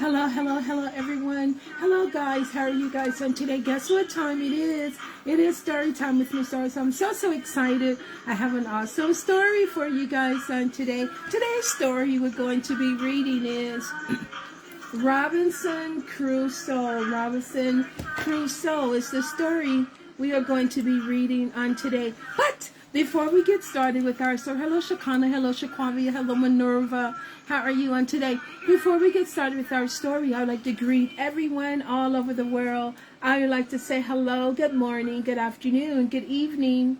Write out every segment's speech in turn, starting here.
Hello, everyone. Hello, guys. How are you guys doing today? Guess what time it is? It is story time with Miss Doris. I'm so excited. I have an awesome story for you guys today. Today's story we're going to be reading is Robinson Crusoe. Robinson Crusoe is the story we are going to be reading on today. But before we get started with our story, hello Shakana, hello Shaquavia, hello Minerva. How are you on today? Before we get started with our story, I would like to greet everyone all over the world. I would like to say hello, good morning, good afternoon, good evening,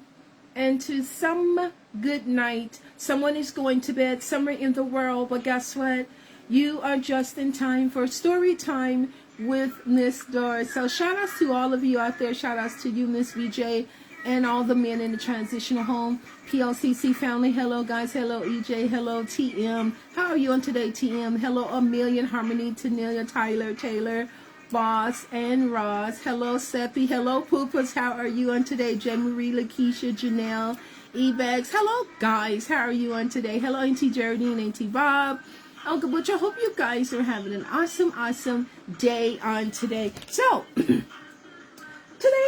and to some good night. Someone is going to bed somewhere in the world, but guess what? You are just in time for story time with Miss Doris. So shout outs to all of you out there. Shout outs to you, Miss VJ, and all the men in the transitional home. PLCC family, hello guys, hello EJ, hello TM. How are you on today, TM? Hello A Million, Harmony, Tanelia, Tyler, Taylor, Boss, and Ross. Hello Seppi, hello Poopas, how are you on today? Jen Marie, Lakeisha, Janelle, E-Bags. Hello guys, how are you on today? Hello Auntie Geraldine, Auntie Bob. Uncle Butch, I hope you guys are having an awesome day on today. So, today's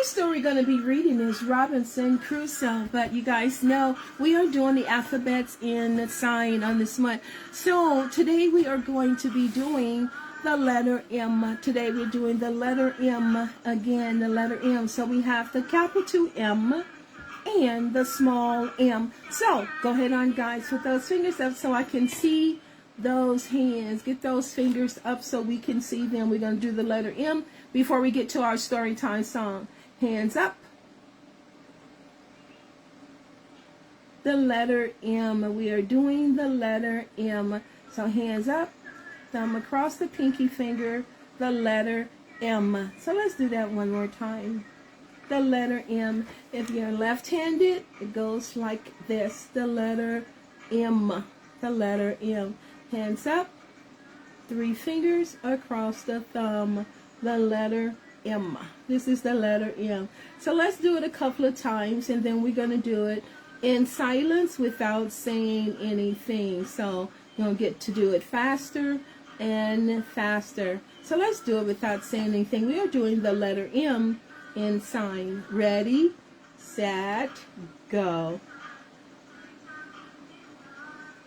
story we're going to be reading is Robinson Crusoe, but you guys know we are doing the alphabets in the sign on this month. So today we are going to be doing the letter M. Today we're doing the letter M again, the letter M. So we have the capital M and the small m. So go ahead on guys, put those fingers up so I can see those hands. Get those fingers up so we can see them. We're going to do the letter M before we get to our story time song. Hands up. The letter M. We are doing the letter M. So hands up, thumb across the pinky finger, the letter M. So let's do that one more time. The letter M. If you're left-handed, it goes like this. The letter M. The letter M. Hands up, 3 fingers across the thumb, the letter M. This is the letter M. So let's do it a couple of times, and then we're going to do it in silence without saying anything. So you're going to get to do it faster and faster. So let's do it without saying anything. We are doing the letter M in sign. Ready, set, go.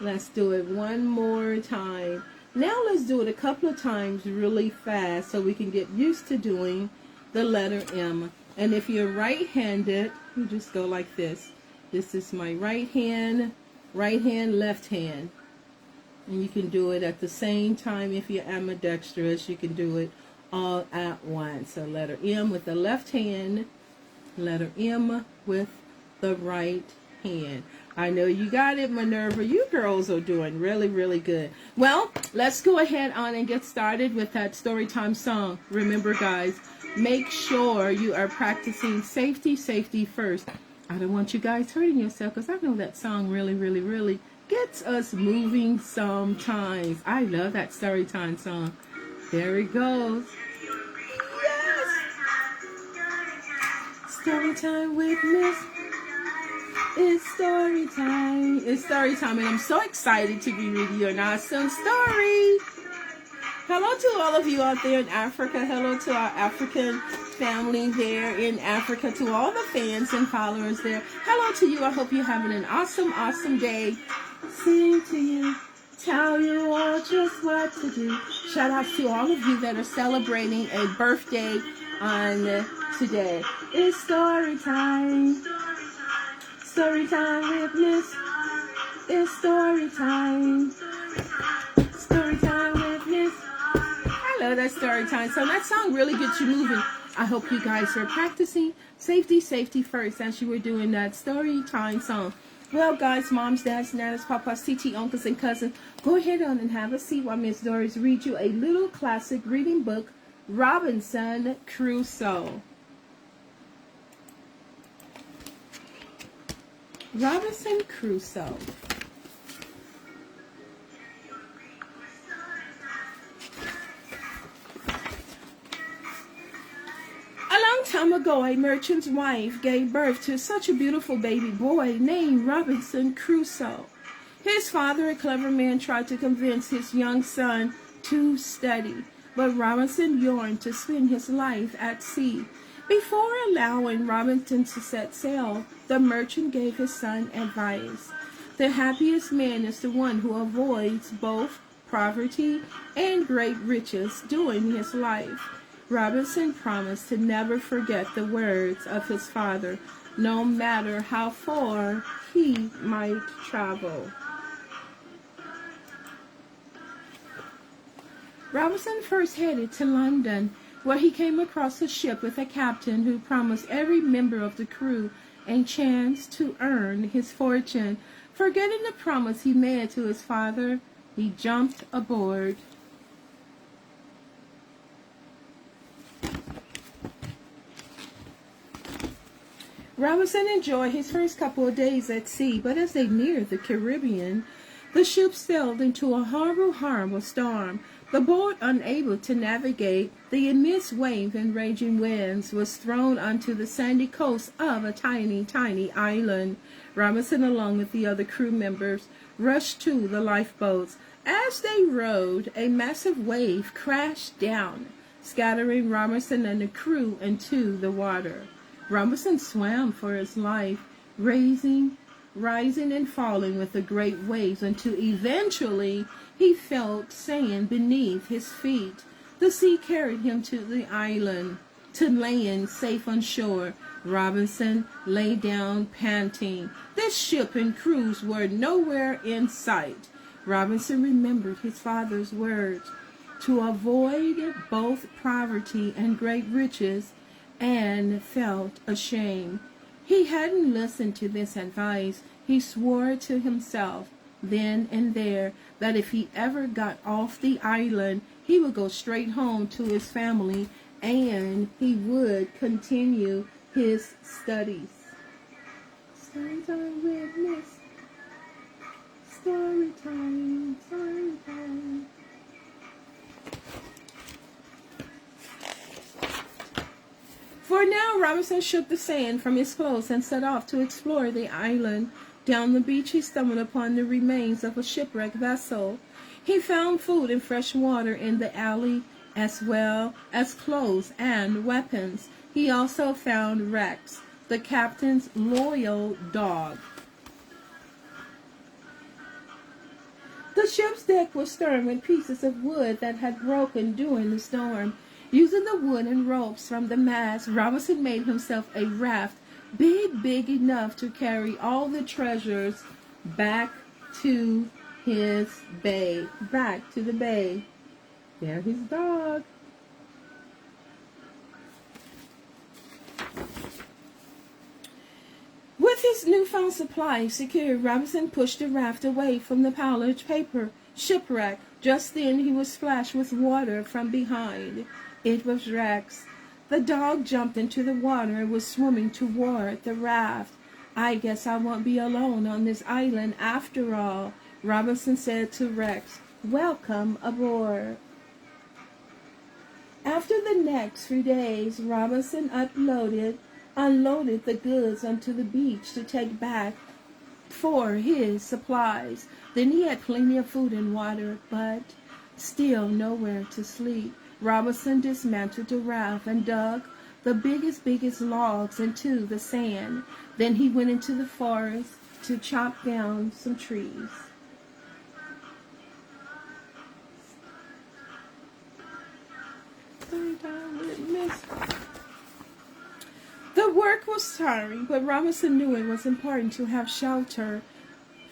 Let's do it one more time. Now let's do it a couple of times really fast so we can get used to doing the letter M. And if you're right-handed, you just go like this. This is my right hand, left hand. And you can do it at the same time. If you're ambidextrous, you can do it all at once. So letter M with the left hand, letter M with the right hand. I know you got it, Minerva. You girls are doing really good. Well, let's go ahead on and get started with that story time song. Remember, guys, make sure you are practicing safety first. I don't want you guys hurting yourself because I know that song really gets us moving sometimes. I love that story time song. There it goes. Yes! Story time with Miss. It's story time. It's story time, and I'm so excited to be reading you an awesome story. Hello to all of you out there in Africa. Hello to our African family there in Africa. To all the fans and followers there. Hello to you. I hope you're having an awesome day. Sing to you, tell you all just what to do. Shout out to all of you that are celebrating a birthday on today. It's story time. Story time with Miss. It's story time. Story time with Miss. I love that story time. So that song really gets you moving. I hope you guys are practicing safety first as you were doing that story time song. Well, guys, moms, dads, nanas, papas, TT, uncles, and cousins, go ahead on and have a seat while Miss Doris reads you a little classic reading book, Robinson Crusoe. Robinson Crusoe. A long time ago, a merchant's wife gave birth to such a beautiful baby boy named Robinson Crusoe. His father, a clever man, tried to convince his young son to study, but Robinson yearned to spend his life at sea. Before allowing Robinson to set sail, the merchant gave his son advice. The happiest man is the one who avoids both poverty and great riches during his life. Robinson promised to never forget the words of his father, no matter how far he might travel. Robinson first headed to London, where he came across a ship with a captain who promised every member of the crew a chance to earn his fortune. Forgetting the promise he made to his father, he jumped aboard. Robinson enjoyed his first couple of days at sea, but as they neared the Caribbean, the ship sailed into a horrible storm. The boat, unable to navigate the immense wave and raging winds, was thrown onto the sandy coast of a tiny island. Robinson, along with the other crew members, rushed to the lifeboats. As they rowed, a massive wave crashed down, scattering Robinson and the crew into the water. Robinson swam for his life, rising and falling with the great waves until eventually he felt sand beneath his feet. The sea carried him to the island, to land safe on shore. Robinson lay down panting. This ship and crews were nowhere in sight. Robinson remembered his father's words to avoid both poverty and great riches, and felt ashamed. He hadn't listened to this advice. He swore to himself then and there that if he ever got off the island, he would go straight home to his family and he would continue his studies. Storytime with Miss. Storytime, storytime. For now, Robinson shook the sand from his clothes and set off to explore the island. Down the beach, he stumbled upon the remains of a shipwrecked vessel. He found food and fresh water in the alley, as well as clothes and weapons. He also found Rex, the captain's loyal dog. The ship's deck was strewn with pieces of wood that had broken during the storm. Using the wood and ropes from the mast, Robinson made himself a raft big enough to carry all the treasures back to his bay. Back to the bay. There's his dog. With his newfound supplies secured, Robinson pushed the raft away from the pile of paper shipwreck. Just then he was splashed with water from behind. It was Rex. The dog jumped into the water and was swimming toward the raft. "I guess I won't be alone on this island after all," Robinson said to Rex. "Welcome aboard." After the next few days, Robinson unloaded the goods onto the beach to take back for his supplies. Then he had plenty of food and water, but still nowhere to sleep. Robinson dismantled the raft and dug the biggest logs into the sand. Then he went into the forest to chop down some trees. The work was tiring, but Robinson knew it was important to have shelter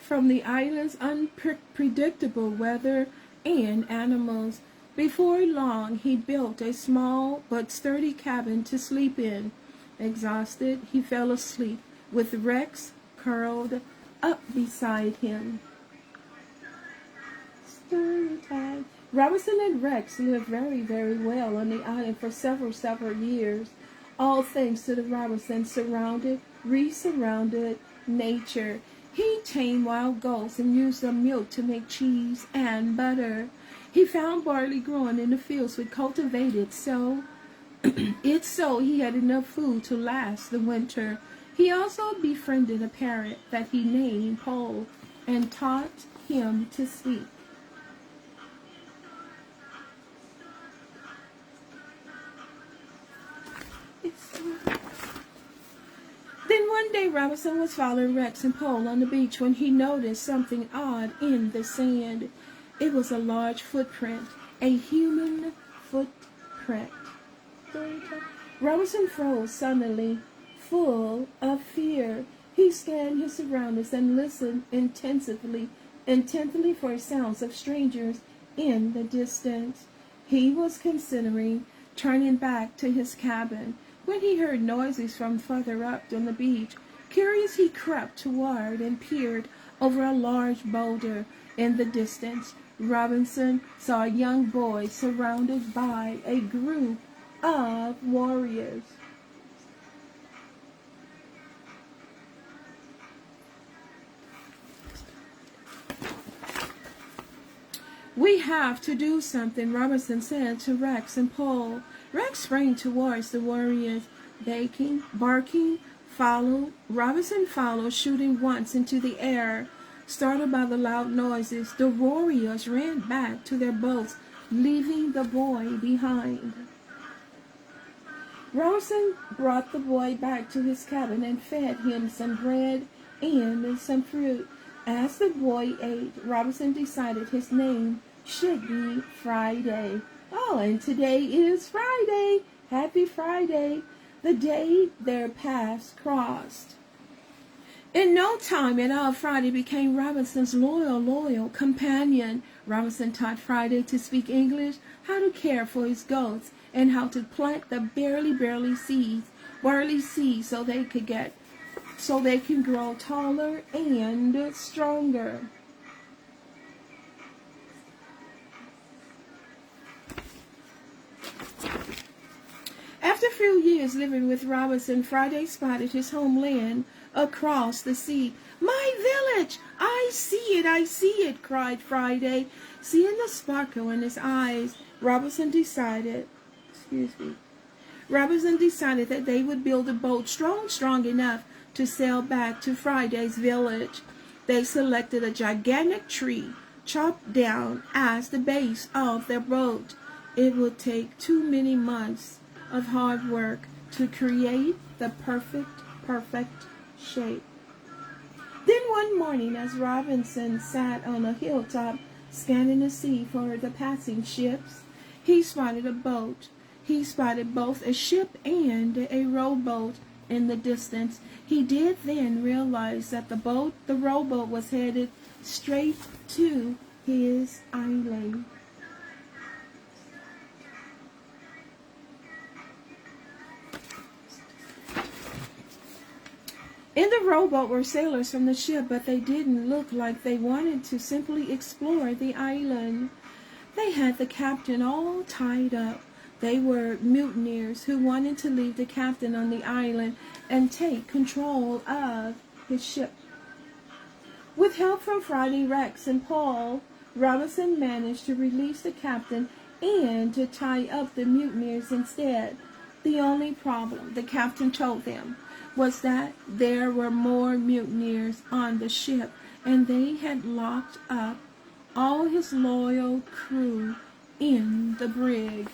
from the island's unpredictable weather and animals. Before long, he built a small but sturdy cabin to sleep in. Exhausted, he fell asleep with Rex curled up beside him. Storytime. Robinson and Rex lived very well on the island for several years, all thanks to the Robinson surrounded nature. He tamed wild goats and used their milk to make cheese and butter. He found barley growing in the fields we cultivated, so he had enough food to last the winter. He also befriended a parrot that he named Pole and taught him to speak. day Robinson was following Rex and Pole on the beach when he noticed something odd in the sand. It was a large footprint, a human footprint. Robinson froze suddenly, full of fear. He scanned his surroundings and listened intently for sounds of strangers in the distance. He was considering turning back to his cabin when he heard noises from further up on the beach. Curious, he crept toward and peered over a large boulder in the distance. Robinson saw a young boy surrounded by a group of warriors. We have to do something, Robinson said to Rex and Pole. Rex sprang towards the warriors, barking, followed. Robinson followed, shooting once into the air. Startled by the loud noises, the warriors ran back to their boats, leaving the boy behind. Robinson brought the boy back to his cabin and fed him some bread and some fruit. As the boy ate, Robinson decided his name should be Friday. Oh, and today is Friday. Happy Friday, the day their paths crossed. In no time at all, Friday became Robinson's loyal companion. Robinson taught Friday to speak English, how to care for his goats, and how to plant the barley seeds so they can grow taller and stronger. After a few years living with Robinson, Friday spotted his homeland across the sea. My village! I see it, cried Friday. Seeing the sparkle in his eyes, Robinson decided that they would build a boat strong enough to sail back to Friday's village. They selected a gigantic tree, chopped down as the base of their boat. It would take too many months of hard work to create the perfect shape. Then one morning, as Robinson sat on a hilltop scanning the sea for the passing ships, he spotted a boat. He spotted both a ship and a rowboat in the distance. He did then realize that the rowboat was headed straight to his island. In the rowboat were sailors from the ship, but they didn't look like they wanted to simply explore the island. They had the captain all tied up. They were mutineers who wanted to leave the captain on the island and take control of his ship. With help from Friday, Rex, and Paul, Robinson managed to release the captain and to tie up the mutineers instead. The only problem, the captain told them, was that there were more mutineers on the ship, and they had locked up all his loyal crew in the brig.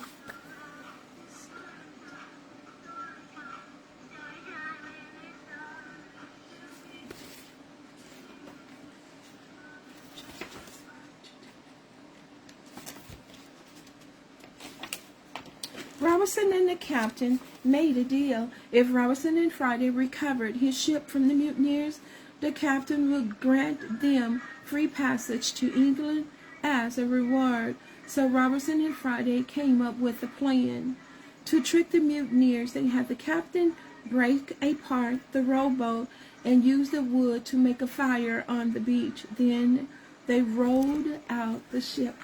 Robinson and the captain made a deal. If Robinson and Friday recovered his ship from the mutineers, the captain would grant them free passage to England as a reward. So Robinson and Friday came up with a plan. To trick the mutineers, they had the captain break apart the rowboat and use the wood to make a fire on the beach. Then they rowed out the ship.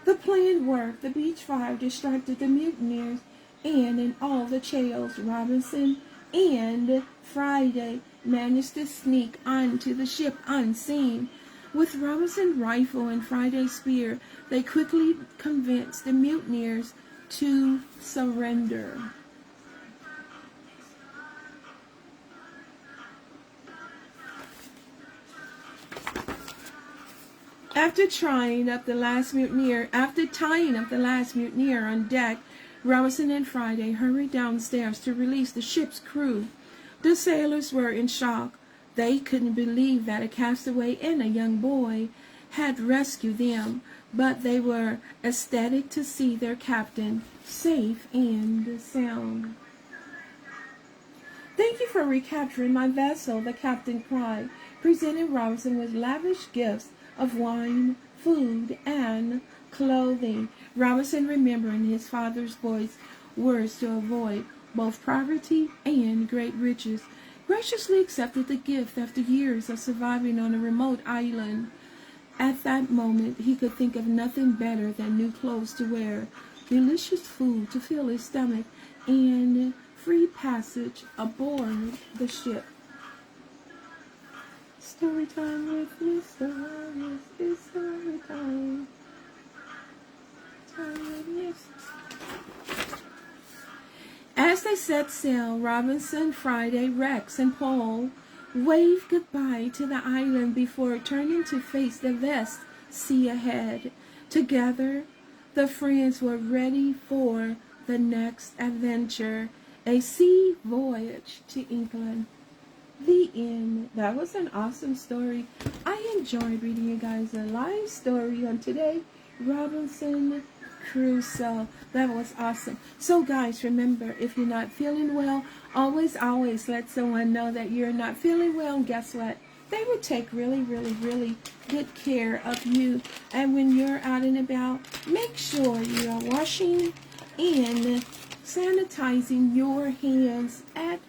The plan worked. The beach fire distracted the mutineers, and in all the chaos, Robinson and Friday managed to sneak onto the ship unseen. With Robinson's rifle and Friday's spear, they quickly convinced the mutineers to surrender. After tying up the last mutineer on deck, Robinson and Friday hurried downstairs to release the ship's crew. The sailors were in shock. They couldn't believe that a castaway and a young boy had rescued them, but they were ecstatic to see their captain safe and sound. "Thank you for recapturing my vessel," the captain cried, presenting Robinson with lavish gifts of wine, food, and clothing. Robinson, remembering his father's words to avoid both poverty and great riches, graciously accepted the gift after years of surviving on a remote island. At that moment, he could think of nothing better than new clothes to wear, delicious food to fill his stomach, and free passage aboard the ship. Story time with Mr. Harris is story time. As they set sail, Robinson, Friday, Rex, and Paul waved goodbye to the island before turning to face the vast sea ahead. Together, the friends were ready for the next adventure, a sea voyage to England. The end. That was an awesome story. I enjoyed reading you guys a live story on today, Robinson Crusoe. That was awesome. So guys, remember, if you're not feeling well, always let someone know that you're not feeling well, and guess what? They will take really good care of you. And when you're out and about, make sure you are washing and sanitizing your hands at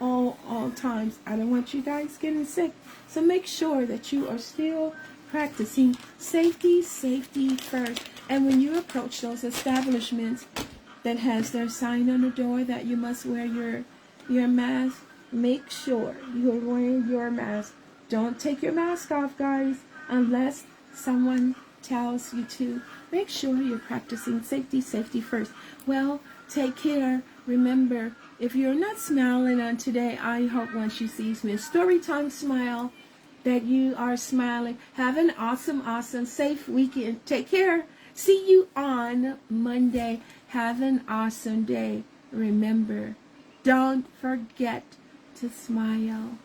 all times. I don't want you guys getting sick. So make sure that you are still practicing safety first. And when you approach those establishments that has their sign on the door that you must wear your mask, make sure you're wearing your mask. Don't take your mask off, guys, unless someone tells you to. Make sure you're practicing safety first. Well, take care. Remember, if you're not smiling on today, I hope when she sees me, Storytime smile, that you are smiling. Have an awesome, safe weekend. Take care. See you on Monday. Have an awesome day. Remember, don't forget to smile.